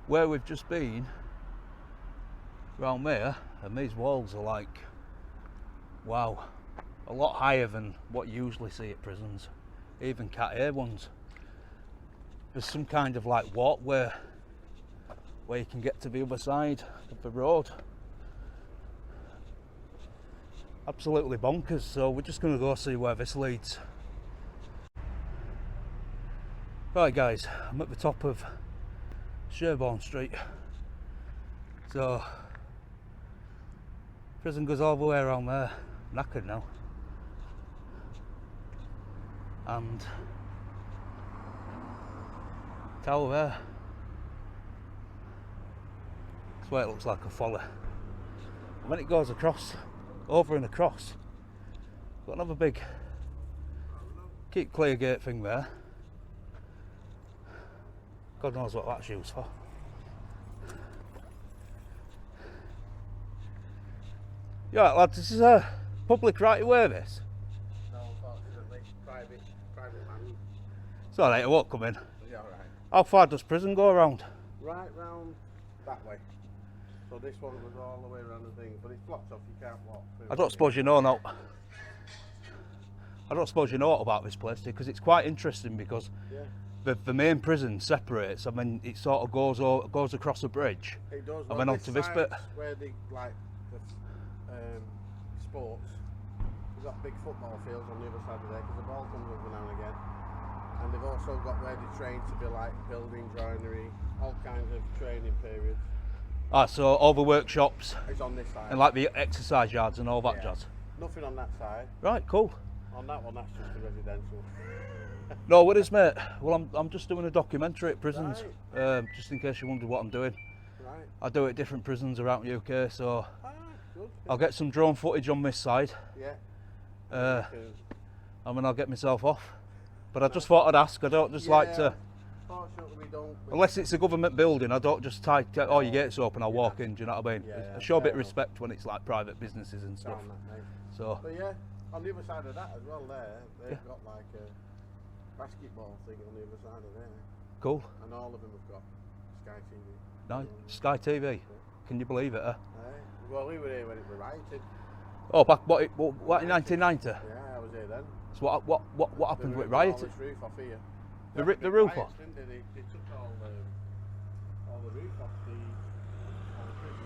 Speaker 4: where we've just been round there, and these walls are like, wow, a lot higher than what you usually see at prisons, even Cat A ones. There's some kind of like walkway where you can get to the other side of the road. Absolutely bonkers. So we're just going to go see where this leads. Right guys, I'm at the top of Sherborne Street. So prison goes all the way around there. I'm knackered now. And tower there. That's where it looks like a folly. And when it goes across, over and across, got another big keep clear gate thing there. God knows what that's used for. Yeah, right, lads, this is a public right of way, this?
Speaker 2: No, unfortunately, private land.
Speaker 4: It's alright, I won't come in.
Speaker 2: Yeah, alright.
Speaker 4: How far does prison go around?
Speaker 2: Right round that way. So this one goes all the way around the thing, but it's blocked off, you can't walk through.
Speaker 4: I don't suppose you know now. I don't suppose you know about this place, because it's quite interesting because the main prison separates and then it sort of goes across a bridge.
Speaker 2: It does.
Speaker 4: And then onto this bit.
Speaker 2: Where they like the sports. We've got big football fields on the other side of there because the ball comes over now and again. And they've also got where they train to be like building, joinery, all kinds of training periods.
Speaker 4: Ah, so all the workshops
Speaker 2: It's on this side.
Speaker 4: and like the exercise yards and all that jazz.
Speaker 2: Nothing on that side.
Speaker 4: Right, cool.
Speaker 2: On that one, that's just the residential.
Speaker 4: No, what is, mate? Well, I'm just doing a documentary at prisons, just in case you wondered what I'm doing.
Speaker 2: Right.
Speaker 4: I do it at different prisons around the UK, so
Speaker 2: Good.
Speaker 4: I'll get some drone footage on this side,
Speaker 2: Yeah.
Speaker 4: and then I'll get myself off. But I just thought I'd ask. I don't just like to,
Speaker 2: Fortunately, we don't.
Speaker 4: unless it's a government building, I don't just type, oh, your gate's open, I'll walk in, do you know what I mean?
Speaker 2: Yeah,
Speaker 4: I show a bit of
Speaker 2: fair
Speaker 4: respect when it's like private businesses and stuff.
Speaker 2: Down that, mate.
Speaker 4: So,
Speaker 2: But yeah, on the other side of that as well, they've got like a basketball thing on the other side of there,
Speaker 4: cool.
Speaker 2: and all of them have got Sky TV.
Speaker 4: Nice. Sky TV. Can you believe it, huh?
Speaker 2: Well, we were here when it was rioted.
Speaker 4: Oh, back what in 1990?
Speaker 2: Yeah, I was here then.
Speaker 4: So what happened with riot?
Speaker 2: All this roof off here.
Speaker 4: They ripped the roof off?
Speaker 2: Riots, didn't they? They took all the roof off the prison.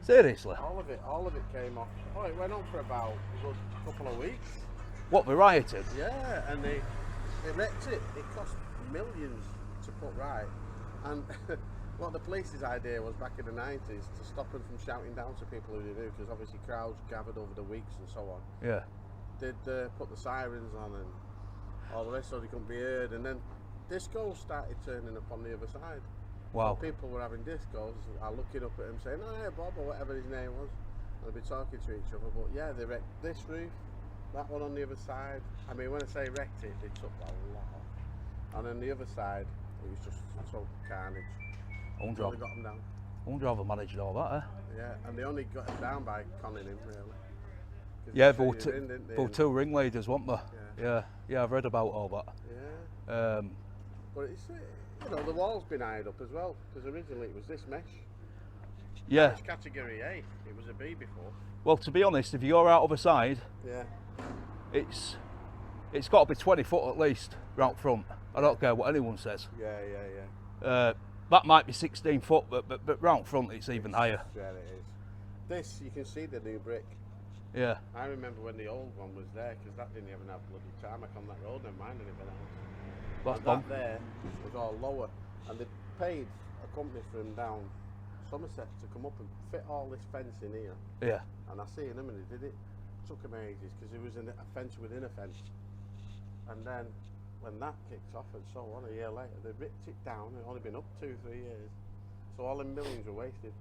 Speaker 4: Seriously?
Speaker 2: All of it came off. Oh, it went on for about a couple of weeks.
Speaker 4: What, they rioted?
Speaker 2: Yeah, and they wrecked it. It cost millions to put right. And what the police's idea was back in the 90s to stop them from shouting down to people who they knew, because obviously crowds gathered over the weeks and so on.
Speaker 4: Yeah.
Speaker 2: They'd put the sirens on and all the rest so they couldn't be heard, and then discos started turning up on the other side.
Speaker 4: Wow.
Speaker 2: So people were having discos, are looking up at him saying, "Oh, hey Bob," or whatever his name was, and they'd be talking to each other. But yeah, they wrecked this roof, that one on the other side. I mean, when I say wrecked it, they took a lot off. And then the other side, it was just so carnage.
Speaker 4: I wonder
Speaker 2: They got them down.
Speaker 4: how they managed all that, eh?
Speaker 2: Yeah, and they only got him down by conning him, really. 'Cause
Speaker 4: Yeah,
Speaker 2: they
Speaker 4: there
Speaker 2: shut you in, didn't they?
Speaker 4: were two ringleaders, weren't there?
Speaker 2: Yeah.
Speaker 4: Yeah, I've read about all that.
Speaker 2: Yeah. But it's, you know, the wall's been eyed up as well, because originally it was this mesh.
Speaker 4: Yeah.
Speaker 2: It's category A. It was a B before.
Speaker 4: Well, to be honest, if you go out other side,
Speaker 2: Yeah.
Speaker 4: it's got to be 20 foot at least round front. I don't care what anyone says.
Speaker 2: Yeah.
Speaker 4: That might be 16 foot, but round front it's even higher.
Speaker 2: Yeah, it is. This, you can see the new brick.
Speaker 4: Yeah.
Speaker 2: I remember when the old one was there, because that didn't even have bloody tarmac on that road, never mind anything else.
Speaker 4: That's
Speaker 2: And
Speaker 4: bomb.
Speaker 2: that there was all lower, and they paid a company from down Somerset to come up and fit all this fence in here.
Speaker 4: Yeah.
Speaker 2: And I seen them and they did it. Took them ages because there was a fence within a fence. And then when that kicked off and so on, a year later, they ripped it down. It only been up 2-3 years. So all the millions were wasted.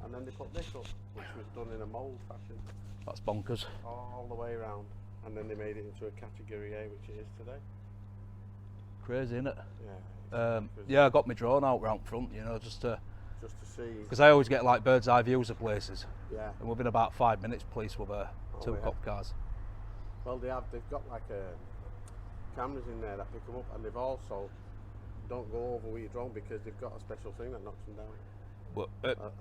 Speaker 2: And then they put this up, which was done in a mould fashion,
Speaker 4: That's bonkers.
Speaker 2: all the way around. And then they made it into a category A, which it is today.
Speaker 4: Crazy, isn't it?
Speaker 2: Yeah.
Speaker 4: Yeah, I got my drone out round front, you know, just to
Speaker 2: see.
Speaker 4: because I always get like bird's eye views of places.
Speaker 2: Yeah.
Speaker 4: And within about 5 minutes, police were there, two
Speaker 2: yeah.
Speaker 4: cop cars.
Speaker 2: Well, they've got like cameras in there that pick them up, and they've also don't go over with your drone because they've got a special thing that knocks them down.
Speaker 4: But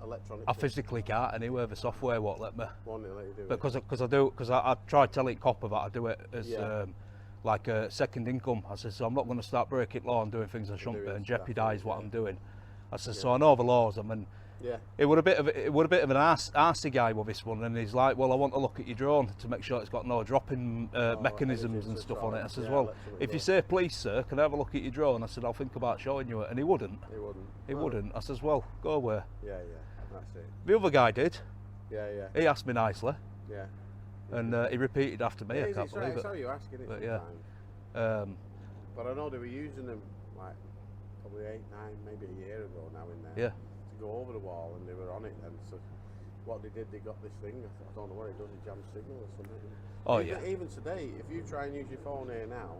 Speaker 2: Electronic.
Speaker 4: I physically can't anyway. The software won't let me.
Speaker 2: Won't let you do it.
Speaker 4: Because I tried telling copper that I do it as
Speaker 2: Yeah.
Speaker 4: like a second income. I said, so I'm not going to start breaking law and doing things I shouldn't be and jeopardise what I'm doing. I said, so I know the laws. I mean,
Speaker 2: yeah.
Speaker 4: it would a bit of an arsey guy with this one, and he's like, well, I want to look at your drone to make sure it's got no dropping mechanisms and stuff on it. I said, well, if you say, please sir, can I have a look at your drone? I said, I'll think about showing you it, and he wouldn't. He wouldn't. I says, well, go away.
Speaker 2: Yeah, that's it.
Speaker 4: The other guy did.
Speaker 2: Yeah.
Speaker 4: He asked me nicely.
Speaker 2: Yeah.
Speaker 4: And he repeated after me. I can't believe it.
Speaker 2: It's how you asking it
Speaker 4: But
Speaker 2: sometimes. But I know they were using them like probably 8, 9, maybe a year ago now in there.
Speaker 4: Yeah.
Speaker 2: To go over the wall, and they were on it then. So what they did, they got this thing. I don't know what it does. It jams signal or something.
Speaker 4: Oh
Speaker 2: even,
Speaker 4: yeah.
Speaker 2: Even today, if you try and use your phone here now,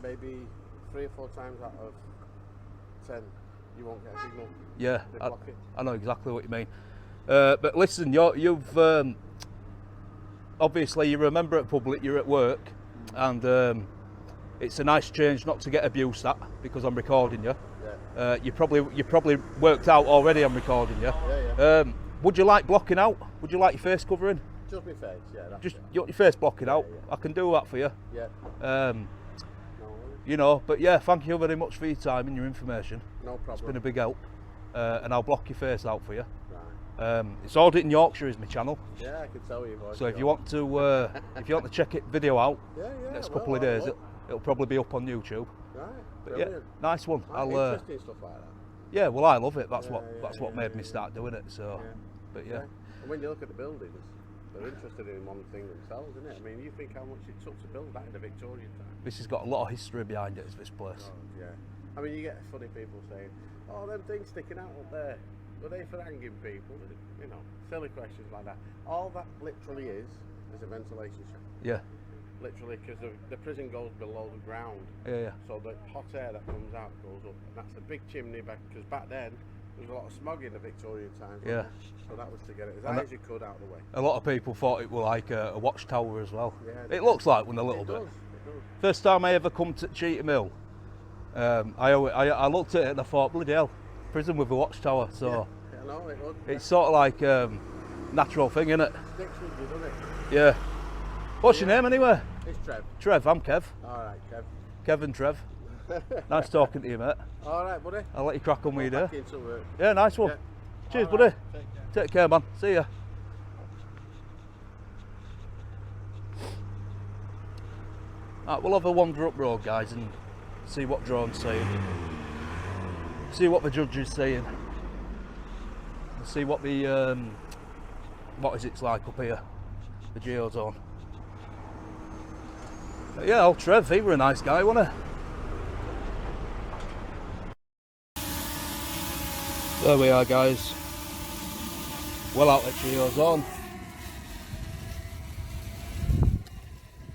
Speaker 2: maybe 3 or 4 times out of 10, you won't get a signal.
Speaker 4: Yeah.
Speaker 2: They block it.
Speaker 4: I know exactly what you mean. But listen, you've obviously you're a member at public. You're at work, and it's a nice change not to get abused at because I'm recording you.
Speaker 2: Yeah.
Speaker 4: You probably worked out already. I'm recording you.
Speaker 2: Yeah.
Speaker 4: Would you like blocking out? Would you like your face covering?
Speaker 2: Just my face. Yeah. That's
Speaker 4: Just
Speaker 2: it.
Speaker 4: your face blocking out.
Speaker 2: Yeah.
Speaker 4: I can do that for you.
Speaker 2: Yeah.
Speaker 4: No
Speaker 2: worries.
Speaker 4: You know, but yeah, thank you very much for your time and your information.
Speaker 2: No problem.
Speaker 4: It's been a big help, and I'll block your face out for you.
Speaker 2: Right.
Speaker 4: It's Auditing Yorkshire is my channel.
Speaker 2: Yeah, I can tell you.
Speaker 4: So if you want to check it video out,
Speaker 2: yeah,
Speaker 4: next couple of days, it'll probably be up on YouTube.
Speaker 2: Right.
Speaker 4: But
Speaker 2: Brilliant.
Speaker 4: yeah, nice one.
Speaker 2: Interesting stuff like that.
Speaker 4: Yeah, well, I love it. That's
Speaker 2: Yeah,
Speaker 4: what made me start doing it. So,
Speaker 2: Yeah.
Speaker 4: but yeah.
Speaker 2: And when you look at the buildings,
Speaker 7: They're interested in one thing themselves, isn't it? I mean, you think how much it took to build that in the Victorian time.
Speaker 2: This has got a lot of history behind it, this place.
Speaker 7: Oh, yeah. I mean, you get funny people saying, oh, them things sticking out up there, were they for hanging people? You know, silly questions like that. All that literally is a ventilation shaft.
Speaker 2: Yeah.
Speaker 7: Literally, because the prison goes below the ground.
Speaker 2: Yeah.
Speaker 7: So the hot air that comes out goes up. And that's a big chimney back, because back then, there was a lot of smog in the Victorian times.
Speaker 2: Yeah.
Speaker 7: So that was to get it as high as you could out of the way.
Speaker 2: A lot of people thought it was like a watchtower as well.
Speaker 7: Yeah,
Speaker 2: it looks like one a little bit.
Speaker 7: It does.
Speaker 2: First time I ever come to Cheetham Hill, I looked at it and I thought, bloody hell, prison with a watchtower. So
Speaker 7: yeah, I know, it would.
Speaker 2: it's sort of like natural thing, isn't it?
Speaker 7: Sticks with you, doesn't it?
Speaker 2: Yeah. What's your name anyway?
Speaker 7: It's Trev.
Speaker 2: Trev, I'm Kev.
Speaker 7: Alright, Kev.
Speaker 2: Kevin Trev. Nice talking to you, mate.
Speaker 7: Alright, buddy.
Speaker 2: I'll let you crack on with your day.
Speaker 7: Back into work.
Speaker 2: Yeah, nice one.
Speaker 7: Yeah.
Speaker 2: Cheers,
Speaker 7: All
Speaker 2: buddy.
Speaker 7: right, take care.
Speaker 2: Take care, man. See ya. Right, we'll have a wander up road, guys, and see what drone's saying. See what the judge is saying. And see what the what is it's like up here, the geozone. But yeah, old Trev, he were a nice guy, wasn't he? There we are, guys. Well out at geozone.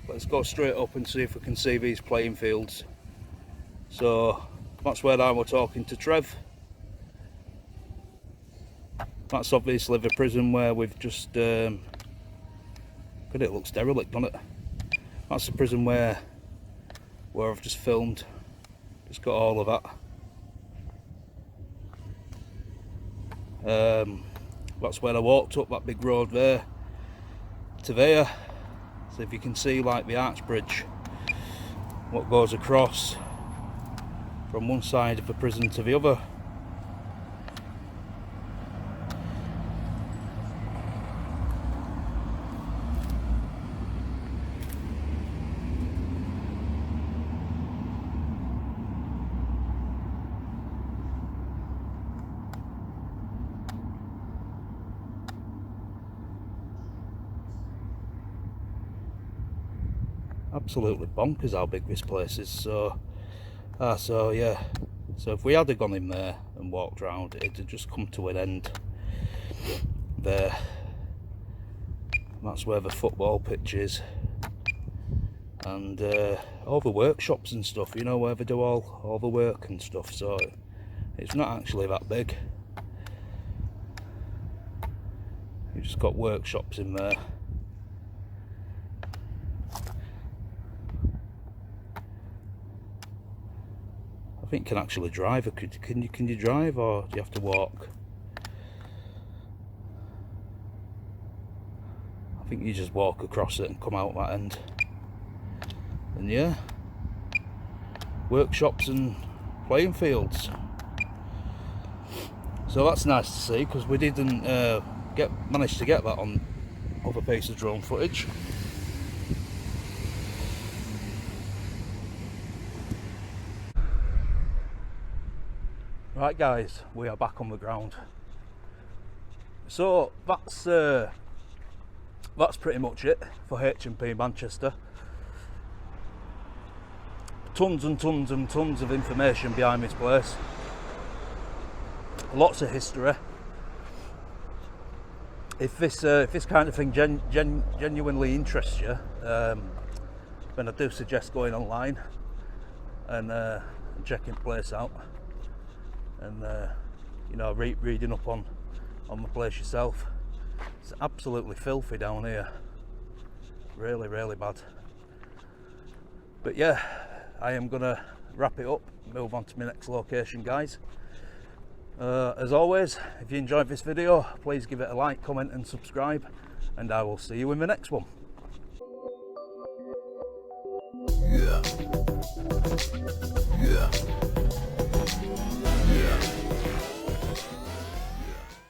Speaker 2: Let's go straight up and see if we can see these playing fields. So that's where I was talking to Trev. That's obviously the prison where we've just but it looks derelict, doesn't it? That's the prison where I've just filmed. Just got all of that. That's where I walked up that big road there to there. So if you can see like the arch bridge, what goes across from one side of the prison to the other. Absolutely bonkers how big this place is. So yeah, so if we had gone in there and walked round, it had just come to an end there. That's where the football pitch is, and all the workshops and stuff, you know, where they do all the work and stuff. So it's not actually that big. You've just got workshops in there. I think you can actually drive. Can you drive, or do you have to walk? I think you just walk across it and come out that end. And yeah, workshops and playing fields. So that's nice to see, because we didn't manage to get that on other pieces of drone footage. Right, guys, we are back on the ground. So that's pretty much it for HMP Manchester. Tons and tons and tons of information behind this place. Lots of history. If this kind of thing genuinely interests you, then I do suggest going online and checking the place out. And you know, reading up on the place yourself. It's absolutely filthy down here, really bad. But yeah, I am gonna wrap it up, move on to my next location, guys. As always, if you enjoyed this video, please give it a like, comment and subscribe, and I will see you in the next one.